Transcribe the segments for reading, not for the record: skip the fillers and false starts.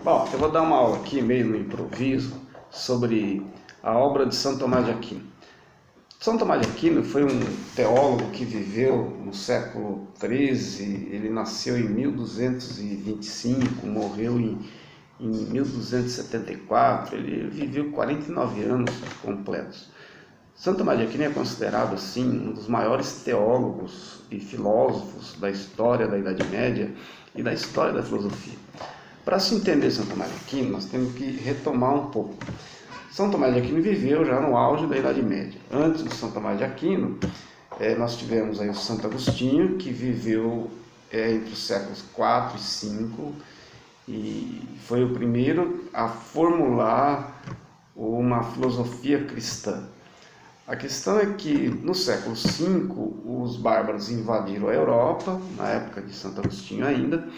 Bom, eu vou dar uma aula aqui, meio no improviso, sobre a obra de São Tomás de Aquino. São Tomás de Aquino foi um teólogo que viveu no século XIII, ele nasceu em 1225, morreu em 1274, ele viveu 49 anos completos. São Tomás de Aquino é considerado assim um dos maiores teólogos e filósofos da história da Idade Média e da história da filosofia. Para se entender São Tomás de Aquino, nós temos que retomar um pouco. São Tomás de Aquino viveu já no auge da Idade Média. Antes de São Tomás de Aquino, nós tivemos aí o Santo Agostinho, que viveu entre os séculos IV e V, e foi o primeiro a formular uma filosofia cristã. A questão é que no século V, os bárbaros invadiram a Europa, na época de Santo Agostinho ainda,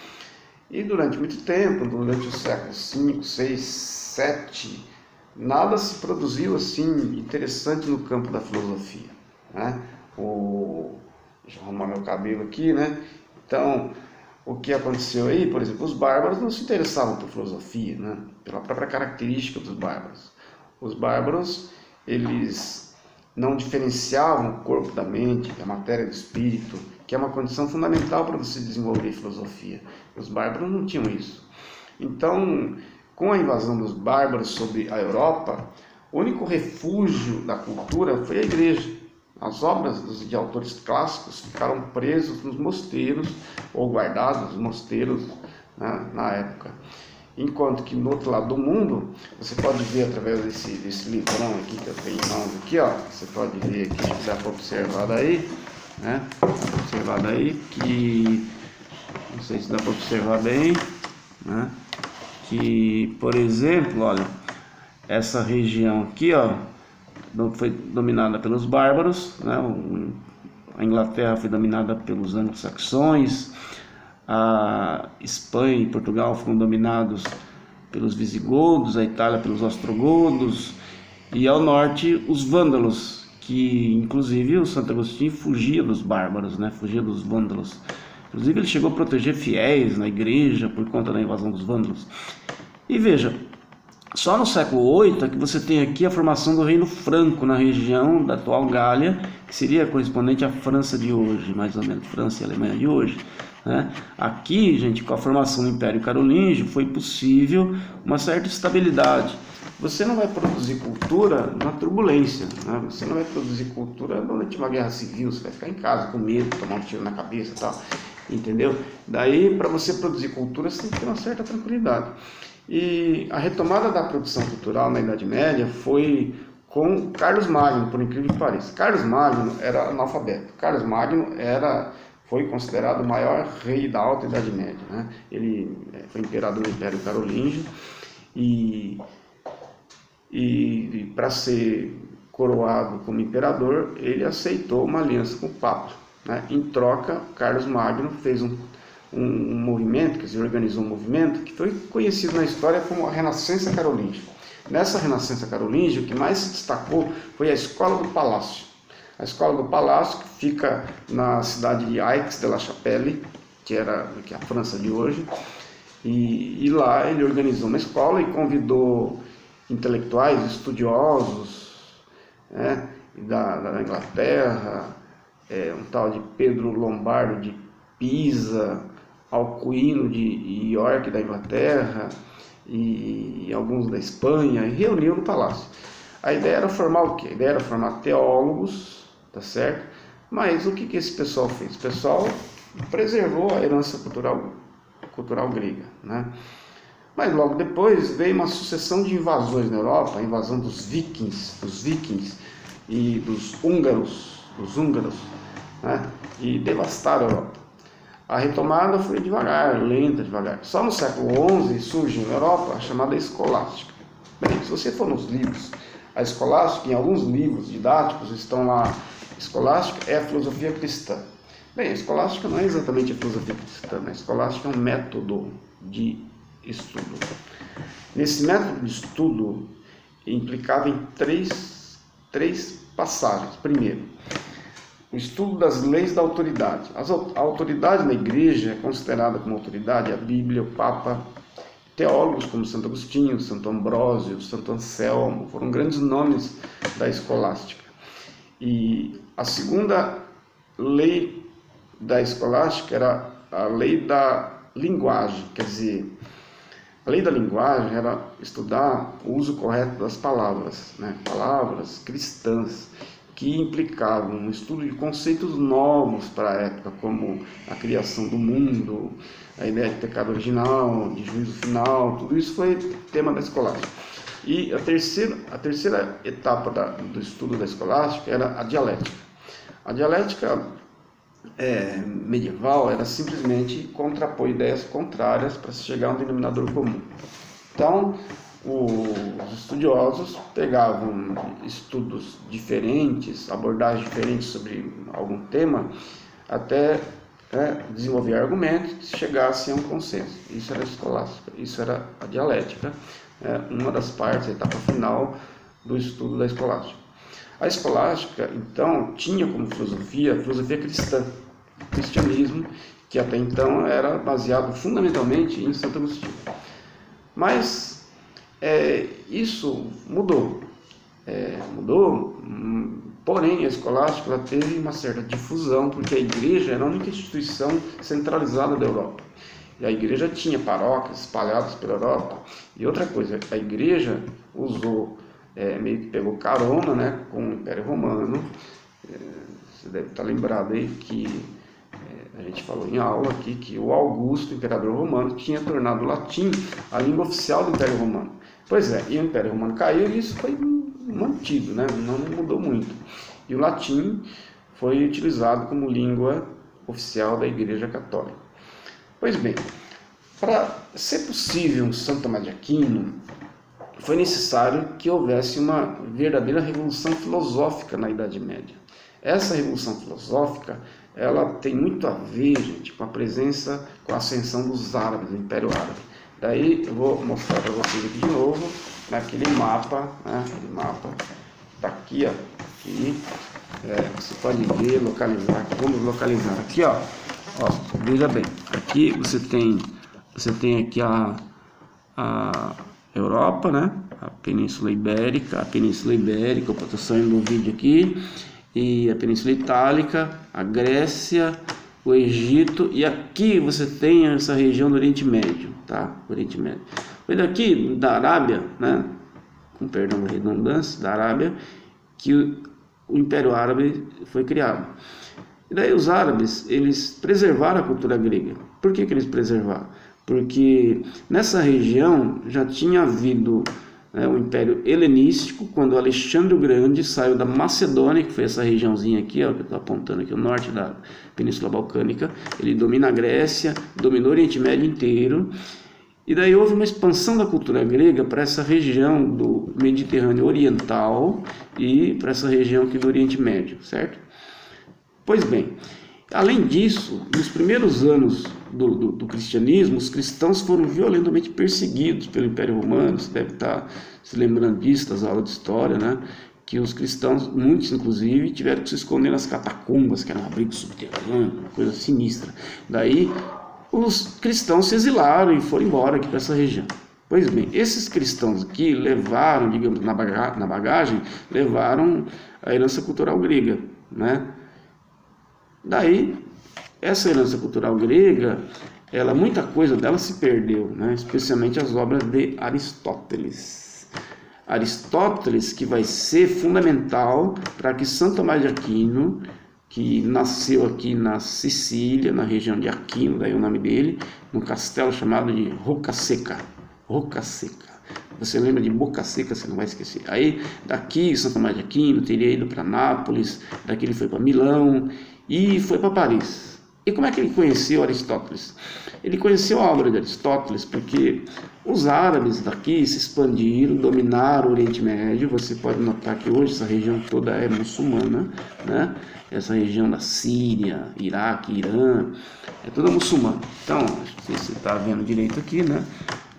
e durante muito tempo, durante os séculos V, VI, VII, nada se produziu assim interessante no campo da filosofia, né? Deixa eu arrumar meu cabelo aqui, né? Então, o que aconteceu aí, por exemplo, os bárbaros não se interessavam por filosofia, né? Pela própria característica dos bárbaros. Os bárbaros, eles não diferenciavam o corpo da mente, a matéria do espírito, que é uma condição fundamental para você desenvolver filosofia. Os bárbaros não tinham isso. Então, com a invasão dos bárbaros sobre a Europa, o único refúgio da cultura foi a igreja. As obras de autores clássicos ficaram presos nos mosteiros, ou guardados nos mosteiros, né, na época. Enquanto que no outro lado do mundo, você pode ver através desse livrão aqui que eu tenho em mãos aqui, ó, você pode ver aqui, se dá para observar daí, né? Observar daí que, não sei se dá para observar bem, né? Que, por exemplo, olha, essa região aqui, ó, foi dominada pelos bárbaros, né? A Inglaterra foi dominada pelos anglo-saxões, a Espanha e Portugal foram dominados pelos visigodos, a Itália pelos ostrogodos, e ao norte os vândalos, que inclusive o Santo Agostinho fugia dos bárbaros, né? Fugia dos vândalos. Inclusive ele chegou a proteger fiéis na igreja por conta da invasão dos vândalos. E veja, só no século VIII é que você tem aqui a formação do Reino Franco na região da atual Gália, que seria correspondente à França de hoje, mais ou menos, França e Alemanha de hoje, né? Aqui, gente, com a formação do Império Carolíngio, foi possível uma certa estabilidade. Você não vai produzir cultura na turbulência, né? Você não vai produzir cultura durante uma guerra civil, você vai ficar em casa com medo, tomar um tiro na cabeça e tal, entendeu? Daí, para você produzir cultura, você tem que ter uma certa tranquilidade. E a retomada da produção cultural na Idade Média foi com Carlos Magno, por incrível que pareça. Carlos Magno era analfabeto. Carlos Magno foi considerado o maior rei da Alta Idade Média, né? Ele foi imperador do Império Carolíngio e para ser coroado como imperador, ele aceitou uma aliança com o Papa, né? Em troca, Carlos Magno fez um movimento, quer dizer, organizou um movimento que foi conhecido na história como a Renascença Carolíngia. Nessa Renascença Carolíngia, o que mais se destacou foi a Escola do Palácio. A Escola do Palácio, que fica na cidade de Aix-de-la-Chapelle, que é a França de hoje, e lá ele organizou uma escola e convidou intelectuais, estudiosos, né, da Inglaterra, um tal de Pedro Lombardo de Pisa, Alcuino de York da Inglaterra e alguns da Espanha, e reuniu no palácio. A ideia era formar o quê? A ideia era formar teólogos, tá certo? Mas o que esse pessoal fez? O pessoal preservou a herança cultural grega, né? Mas logo depois veio uma sucessão de invasões na Europa, a invasão dos vikings e dos húngaros, né? E devastaram a Europa. A retomada foi devagar, lenta, devagar. Só no século XI surge na Europa a chamada escolástica. Bem, se você for nos livros, a escolástica, em alguns livros didáticos estão lá, escolástica é a filosofia cristã. Bem, a escolástica não é exatamente a filosofia cristã, a escolástica é um método de estudo. Nesse método de estudo implicava em três passagens. Primeiro, o estudo das leis da autoridade. A autoridade na igreja é considerada como autoridade a Bíblia, o Papa teólogos como Santo Agostinho, Santo Ambrósio, Santo Anselmo, foram grandes nomes da escolástica. E a segunda lei da escolástica era a lei da linguagem, quer dizer, a lei da linguagem era estudar o uso correto das palavras, né? Palavras cristãs, que implicavam um estudo de conceitos novos para a época, como a criação do mundo, a ideia de pecado original, de juízo final, tudo isso foi tema da escolástica. E a terceira etapa do estudo da escolástica era a dialética. A dialética medieval era simplesmente contrapor ideias contrárias para se chegar a um denominador comum. Então, os estudiosos pegavam estudos diferentes, abordagens diferentes sobre algum tema, até desenvolver argumentos e chegassem a um consenso. Isso era a escolástica, isso era a dialética, uma das partes, a etapa final do estudo da escolástica. A escolástica, então, tinha como filosofia a filosofia cristã, o cristianismo, que até então era baseado fundamentalmente em Santo Agostinho. Mas isso mudou, porém a escolástica ela teve uma certa difusão, porque a igreja era a única instituição centralizada da Europa. E a igreja tinha paróquias espalhadas pela Europa. E outra coisa, a igreja usou, meio que pegou carona, né, com o Império Romano. Você deve estar lembrado aí que a gente falou em aula aqui que o Augusto, imperador romano, tinha tornado o latim a língua oficial do Império Romano. Pois é, e o Império Romano caiu e isso foi mantido, né? Não mudou muito. E o latim foi utilizado como língua oficial da Igreja Católica. Pois bem, para ser possível um Santo Tomás de Aquino, foi necessário que houvesse uma verdadeira revolução filosófica na Idade Média. Essa revolução filosófica, ela tem muito a ver, gente, com a presença, com a ascensão dos árabes, do Império Árabe. Daí eu vou mostrar para vocês aqui de novo, naquele mapa, né? Aquele mapa está aqui, ó, aqui, você pode ver, localizar, vamos localizar aqui, ó, veja bem, aqui você tem aqui a Europa, né? A Península Ibérica, opa, estou saindo do vídeo aqui, e a Península Itálica, a Grécia, o Egito, e aqui você tem essa região do Oriente Médio, tá? Oriente Médio. Foi daqui da Arábia, né? Com perdão da redundância, da Arábia, que o Império Árabe foi criado. E daí os árabes, eles preservaram a cultura grega. Por que eles preservaram? Porque nessa região já tinha havido o Império Helenístico, quando Alexandre o Grande saiu da Macedônia, que foi essa regiãozinha aqui, ó, que eu estou apontando aqui, o norte da Península Balcânica. Ele domina a Grécia, dominou o Oriente Médio inteiro, e daí houve uma expansão da cultura grega para essa região do Mediterrâneo Oriental e para essa região aqui do Oriente Médio, certo? Pois bem, além disso, nos primeiros anos do cristianismo, os cristãos foram violentamente perseguidos pelo Império Romano. Você deve estar se lembrando disso, das aulas de história, né? Que os cristãos, muitos inclusive, tiveram que se esconder nas catacumbas, que era um abrigo subterrâneo, uma coisa sinistra. Daí, os cristãos se exilaram e foram embora aqui para essa região. Pois bem, esses cristãos aqui levaram, digamos, na bagagem, levaram a herança cultural grega, né? Daí, essa herança cultural grega, muita coisa dela se perdeu, né? Especialmente as obras de Aristóteles. Aristóteles, que vai ser fundamental para que Santo Tomás de Aquino, que nasceu aqui na Sicília, na região de Aquino, daí o nome dele, num castelo chamado de Rocca Secca. Você lembra de Boca Seca, você não vai esquecer. Aí, daqui, Santo Tomás de Aquino teria ido para Nápoles, daqui ele foi para Milão e foi para Paris. E como é que ele conheceu Aristóteles? Ele conheceu a obra de Aristóteles porque os árabes daqui se expandiram, dominaram o Oriente Médio. Você pode notar que hoje essa região toda é muçulmana, né? Essa região da Síria, Iraque, Irã, é toda muçulmana. Então, não sei se você está vendo direito aqui, né?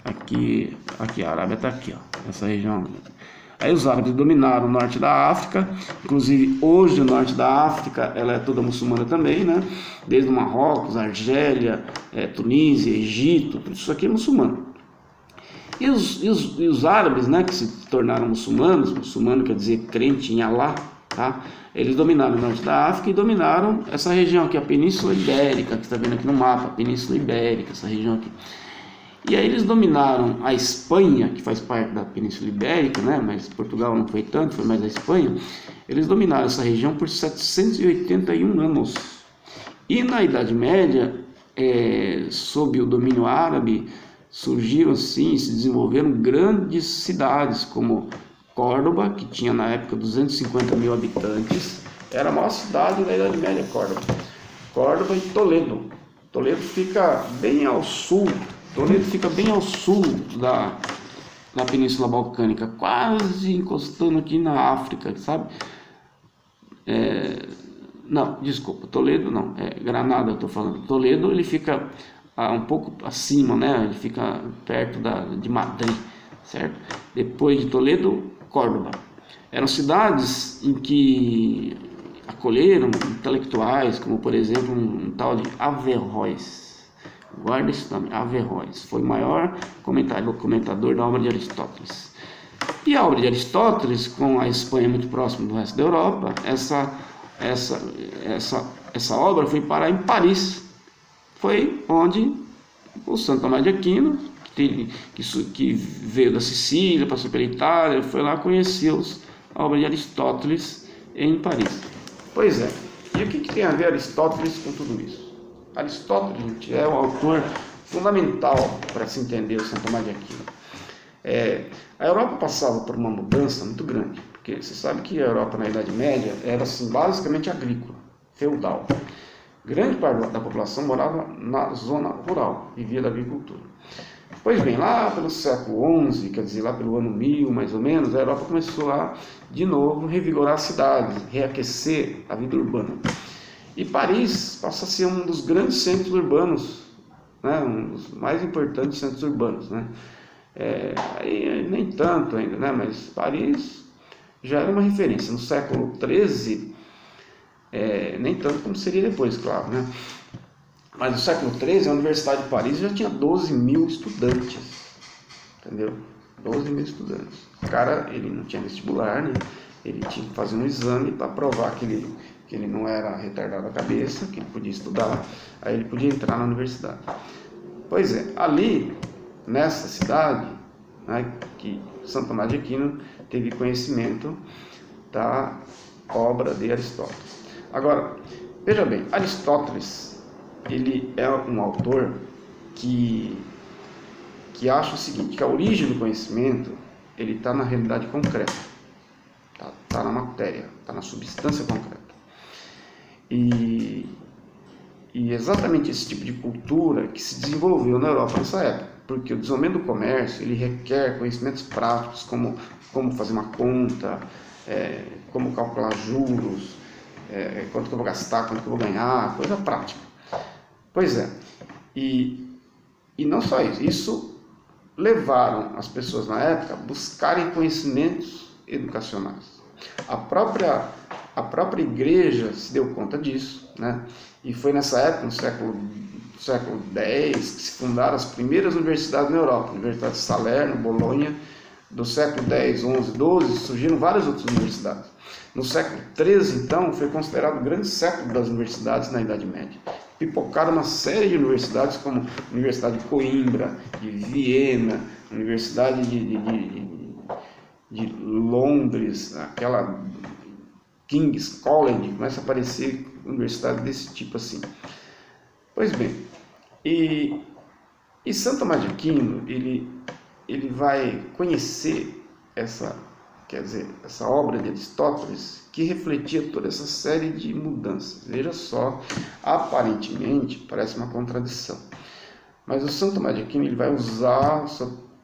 Aqui a Arábia está aqui, ó, essa região. Aí os árabes dominaram o norte da África, inclusive hoje o norte da África ela é toda muçulmana também, né? Desde o Marrocos, Argélia, Tunísia, Egito, tudo isso aqui é muçulmano. E os árabes, né, que se tornaram muçulmanos, muçulmano quer dizer crente em Alá, tá? Eles dominaram o norte da África e dominaram essa região aqui, a Península Ibérica, que está vendo aqui no mapa, a Península Ibérica, essa região aqui. E aí eles dominaram a Espanha, que faz parte da Península Ibérica, né? Mas Portugal não foi tanto, foi mais a Espanha. Eles dominaram essa região por 781 anos. E na Idade Média, sob o domínio árabe, surgiram sim, se desenvolveram grandes cidades, como Córdoba, que tinha na época 250 mil habitantes. Era a maior cidade da Idade Média, Córdoba. Córdoba e Toledo. Toledo fica bem ao sul. Toledo fica bem ao sul da Península Balcânica, quase encostando aqui na África, sabe? Não, desculpa, Toledo não, Granada eu estou falando. Toledo ele fica um pouco acima, né? Ele fica perto de Madrid, certo? Depois de Toledo, Córdoba. Eram cidades em que acolheram intelectuais, como por exemplo um tal de Averroes. Guarda esse nome, Averroes. Foi o maior comentador da obra de Aristóteles. E a obra de Aristóteles, com a Espanha muito próxima do resto da Europa, essa obra foi parar em Paris. Foi onde o Santo Tomás de Aquino, que veio da Sicília, passou pela Itália, foi lá conhecer a obra de Aristóteles em Paris. Pois é, e o que tem a ver Aristóteles com tudo isso? Aristóteles, gente, é um autor fundamental para se entender o Santo Tomás de Aquino. A Europa passava por uma mudança muito grande, porque você sabe que a Europa na Idade Média era assim, basicamente agrícola, feudal. Grande parte da população morava na zona rural, vivia da agricultura. Pois bem, lá pelo século XI, quer dizer, lá pelo ano 1000 mais ou menos, a Europa começou a, de novo, revigorar as cidades, reaquecer a vida urbana. E Paris passa a ser um dos grandes centros urbanos, né? Um dos mais importantes centros urbanos, né? Aí nem tanto ainda, né? Mas Paris já era uma referência. No século XIII, nem tanto como seria depois, claro, né? Mas no século XIII, a Universidade de Paris já tinha 12 mil estudantes, entendeu? 12 mil estudantes. O cara, ele não tinha vestibular, né? Ele tinha que fazer um exame para provar que ele não era retardado da cabeça, que ele podia estudar, aí ele podia entrar na universidade. Pois é, ali, nessa cidade, né, que Santo Tomás de Aquino teve conhecimento da obra de Aristóteles. Agora, veja bem, Aristóteles, ele é um autor que acha o seguinte, que a origem do conhecimento, ele está na realidade concreta, está na matéria, está na substância concreta. E exatamente esse tipo de cultura que se desenvolveu na Europa nessa época, porque o desenvolvimento do comércio, ele requer conhecimentos práticos, como fazer uma conta, como calcular juros, quanto que eu vou gastar, quanto que eu vou ganhar, coisa prática. Pois é, e não só isso levaram as pessoas na época a buscarem conhecimentos educacionais. A própria igreja se deu conta disso, né? E foi nessa época, no século X, que se fundaram as primeiras universidades na Europa, a Universidade de Salerno, Bolonha. Do século X, XI, XII, surgiram várias outras universidades. No século XIII, então, foi considerado o grande século das universidades na Idade Média. Pipocaram uma série de universidades, como a Universidade de Coimbra, de Viena, a Universidade de Londres, aquela King's College, começa a aparecer universidade desse tipo assim. Pois bem, e Santo Tomás de Aquino, ele vai conhecer essa obra de Aristóteles, que refletia toda essa série de mudanças. Veja só, aparentemente parece uma contradição, mas o Santo Tomás de Aquino ele vai usar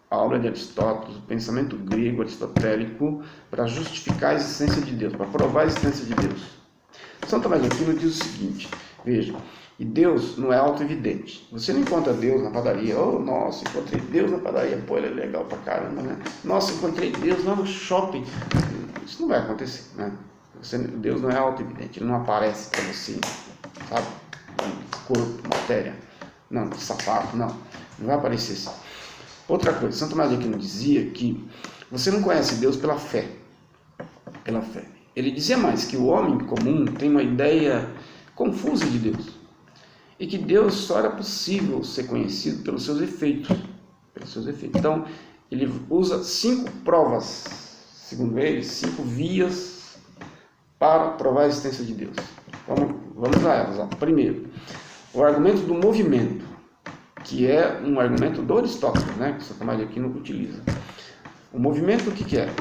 a obra de Aristóteles, o pensamento grego aristotélico, para justificar a existência de Deus, para provar a existência de Deus. Santo Tomás de Aquino diz o seguinte, veja, e Deus não é auto-evidente. Você não encontra Deus na padaria. Oh, nossa, encontrei Deus na padaria. Pô, ele é legal pra caramba, né? Nossa, encontrei Deus lá no shopping. Isso não vai acontecer, né? Deus não é auto-evidente. Ele não aparece para você, sabe? Corpo, matéria. Não, sapato, não. Não vai aparecer assim. Outra coisa, Santo Tomás de Aquino dizia que você não conhece Deus pela fé. Pela fé. Ele dizia mais que o homem comum tem uma ideia confusa de Deus. E que Deus só era possível ser conhecido pelos seus efeitos. Então, ele usa 5 provas, segundo ele, 5 vias para provar a existência de Deus. Vamos a elas. Primeiro, o argumento do movimento, que é um argumento do Aristóteles, que Santo Tomás de Aquino utiliza. O movimento, o que é?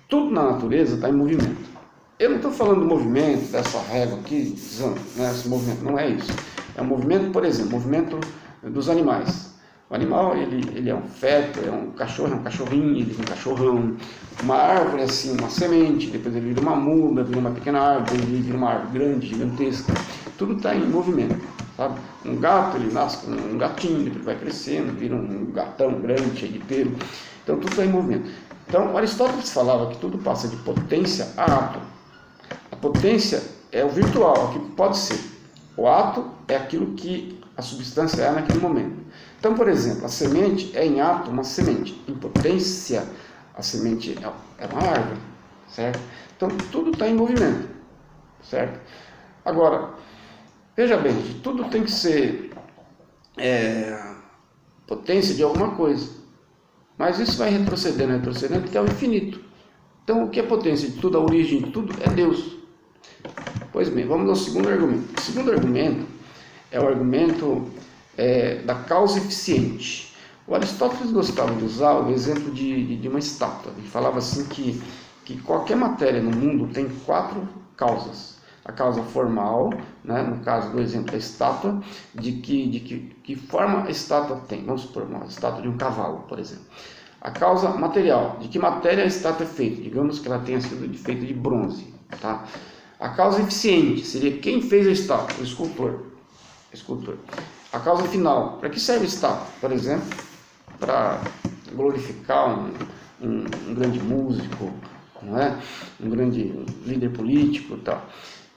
Tudo na natureza está em movimento. Eu não estou falando do movimento, dessa régua aqui, esse movimento, não é isso. É um movimento, por exemplo, movimento dos animais. O animal, ele é um feto, é um cachorrinho, ele vira um cachorrão. Uma árvore é assim, uma semente, depois ele vira uma muda, vira uma pequena árvore, ele vira uma árvore grande, gigantesca. Tudo está em movimento, sabe? Um gato, ele nasce com um gatinho, depois vai crescendo, vira um gatão grande, cheio de pelo. Então tudo está em movimento. Então Aristóteles falava que tudo passa de potência a ato. A potência é o virtual, aquilo que pode ser. O ato é aquilo que a substância é naquele momento. Então, por exemplo, a semente é em ato uma semente. Em potência, a semente é uma árvore, certo? Então, tudo está em movimento, certo? Agora, veja bem, tudo tem que ser potência de alguma coisa. Mas isso vai retrocedendo até o infinito. Então, o que é potência de tudo, a origem de tudo, é Deus. Pois bem, vamos ao segundo argumento. O segundo argumento é o argumento da causa eficiente. O Aristóteles gostava de usar o exemplo de uma estátua. Ele falava assim que qualquer matéria no mundo tem 4 causas. A causa formal, no caso do exemplo da estátua, de que forma a estátua tem. Vamos supor, uma estátua de um cavalo, por exemplo. A causa material, de que matéria a estátua é feita. Digamos que ela tenha sido feita de bronze. Tá? A causa eficiente seria quem fez a estátua, o escultor. A causa final, para que serve a estátua? Por exemplo, para glorificar um grande músico, um grande líder político e tal.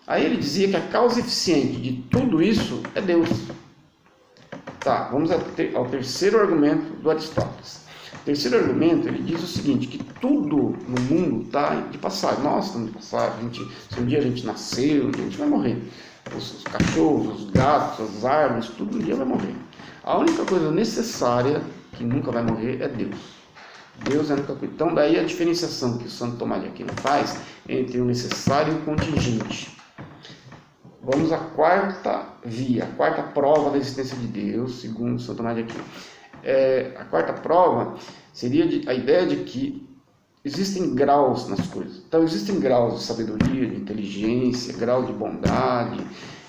Aí ele dizia que a causa eficiente de tudo isso é Deus. Tá, vamos ao terceiro argumento do Aristóteles. O terceiro argumento, ele diz o seguinte, que tudo no mundo está de passagem. Nós estamos de passagem. Se um dia a gente nasceu, a gente vai morrer. Os cachorros, os gatos, as árvores, tudo um dia vai morrer. A única coisa necessária que nunca vai morrer é Deus. Deus é a única coisa. Então, daí a diferenciação que o Santo Tomás de Aquino faz entre o necessário e o contingente. Vamos à quarta via, a quarta prova da existência de Deus, segundo Santo Tomás de Aquino. A quarta prova seria a ideia de que existem graus nas coisas. Então, existem graus de sabedoria, de inteligência, grau de bondade.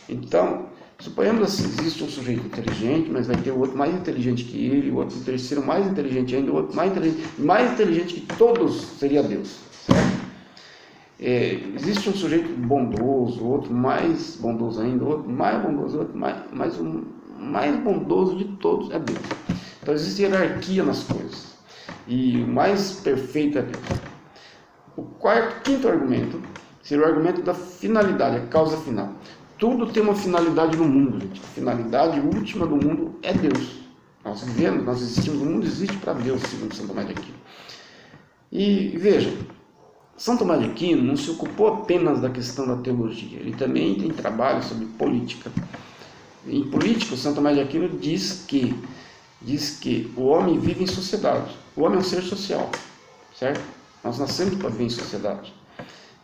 Então, suponhamos assim, existe um sujeito inteligente, mas vai ter o outro mais inteligente que ele, o outro terceiro mais inteligente ainda, o outro mais inteligente que todos seria Deus, certo? Existe um sujeito bondoso, o outro mais bondoso ainda, o outro mais bondoso, o outro mais bondoso de todos é Deus. Então, existe hierarquia nas coisas. E o mais perfeito é Deus. O quinto argumento seria o argumento da finalidade, a causa final. Tudo tem uma finalidade no mundo, gente. A finalidade última do mundo é Deus. Nós vivemos, nós existimos, o mundo existe para Deus, segundo Santo Tomás de Aquino. E veja, Santo Tomás de Aquino não se ocupou apenas da questão da teologia, ele também tem trabalho sobre política. Em política, Santo Tomás de Aquino diz que o homem vive em sociedade. O homem é um ser social, certo? Nós nascemos para viver em sociedade.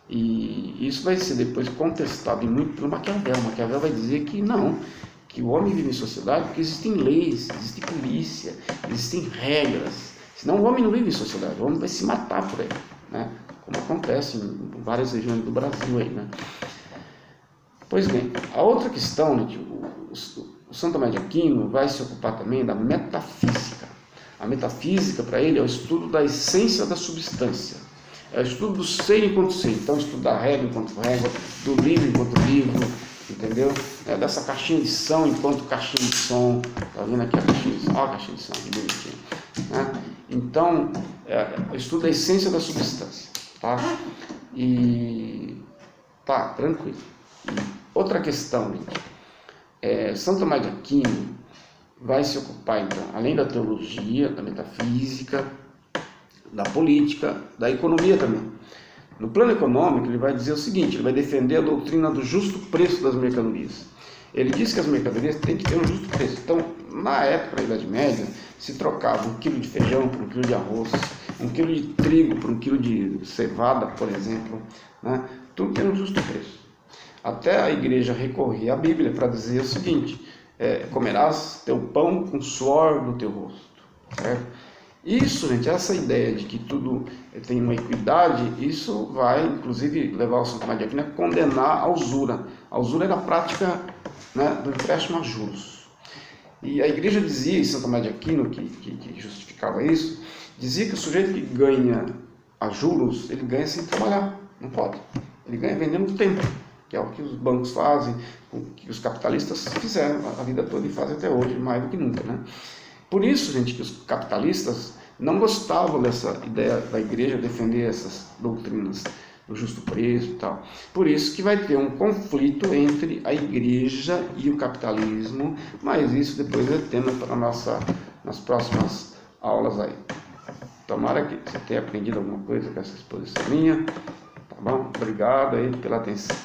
E isso vai ser depois contestado muito pelo Maquiavel. Maquiavel vai dizer que não, que o homem vive em sociedade porque existem leis, existe polícia, existem regras. Senão o homem não vive em sociedade, o homem vai se matar por aí, como acontece em várias regiões do Brasil aí, Pois bem, a outra questão, o Santo Tomás de Aquino vai se ocupar também da metafísica. A metafísica, para ele, é o estudo da essência da substância. É o estudo do ser enquanto ser. Então, estudo da régua enquanto régua, do livro enquanto livro, entendeu? Dessa caixinha de som enquanto caixinha de som. Está vendo aqui a caixinha de som? Olha a caixinha de som, que bonitinho. Então, o estudo da essência da substância. Tá? Tá, tranquilo. Outra questão, gente. Santo Tomás de Aquino vai se ocupar, então, além da teologia, da metafísica, da política, da economia também. No plano econômico, ele vai dizer o seguinte, ele vai defender a doutrina do justo preço das mercadorias. Ele diz que as mercadorias têm que ter um justo preço. Então, na época da Idade Média, se trocava 1 quilo de feijão por 1 quilo de arroz, 1 quilo de trigo por 1 quilo de cevada, por exemplo, né? Tudo tem um justo preço. Até a igreja recorrer à Bíblia para dizer o seguinte, comerás teu pão com suor do teu rosto, certo? Isso, gente, essa ideia de que tudo tem uma equidade, isso vai, inclusive, levar o Santo Tomás de Aquino a condenar a usura. A usura era a prática, né, do empréstimo a juros. E a igreja dizia, e Santo Tomás de Aquino, que justificava isso, dizia que o sujeito que ganha a juros, ele ganha sem trabalhar, não pode. Ele ganha vendendo tempo, que é o que os bancos fazem, o que os capitalistas fizeram a vida toda e fazem até hoje, mais do que nunca, né? Por isso, gente, que os capitalistas não gostavam dessa ideia da igreja defender essas doutrinas do justo preço e tal. Por isso que vai ter um conflito entre a igreja e o capitalismo, mas isso depois é tema para nas próximas aulas aí. Tomara que você tenha aprendido alguma coisa com essa exposição minha. Tá bom? Obrigado aí pela atenção.